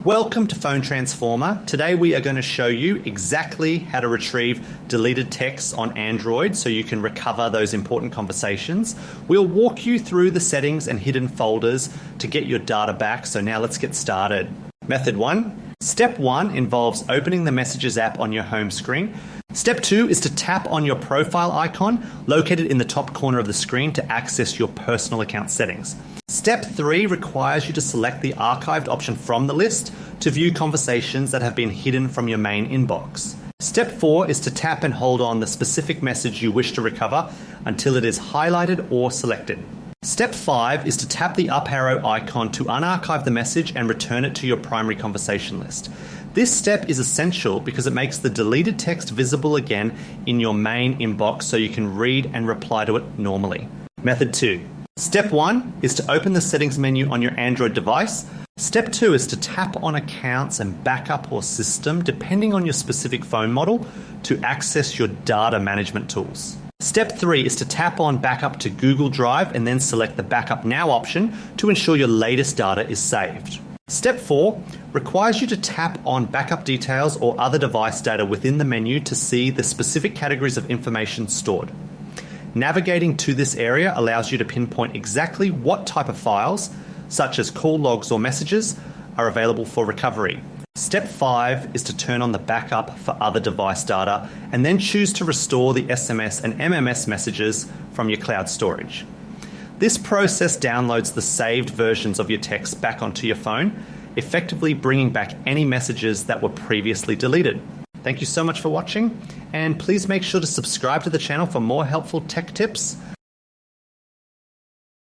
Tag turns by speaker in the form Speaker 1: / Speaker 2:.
Speaker 1: Welcome to Phone Transformer. Today we are going to show you exactly how to retrieve deleted texts on Android so you can recover those important conversations. We'll walk you through the settings and hidden folders to get your data back. So now let's get started. Method 1. Step 1 involves opening the Messages app on your home screen. Step 2 is to tap on your profile icon located in the top corner of the screen to access your personal account settings. Step 3 requires you to select the archived option from the list to view conversations that have been hidden from your main inbox. Step 4 is to tap and hold on the specific message you wish to recover until it is highlighted or selected. Step 5 is to tap the up arrow icon to unarchive the message and return it to your primary conversation list. This step is essential because it makes the deleted text visible again in your main inbox so you can read and reply to it normally. Method 2. Step 1 is to open the settings menu on your Android device. Step 2 is to tap on accounts and backup or system, depending on your specific phone model, to access your data management tools. Step 3 is to tap on backup to Google Drive and then select the Backup Now option to ensure your latest data is saved. Step 4 requires you to tap on backup details or other device data within the menu to see the specific categories of information stored. Navigating to this area allows you to pinpoint exactly what type of files, such as call logs or messages, are available for recovery. Step 5 is to turn on the backup for other device data and then choose to restore the SMS and MMS messages from your cloud storage. This process downloads the saved versions of your text back onto your phone, effectively bringing back any messages that were previously deleted. Thank you so much for watching, and please make sure to subscribe to the channel for more helpful tech tips.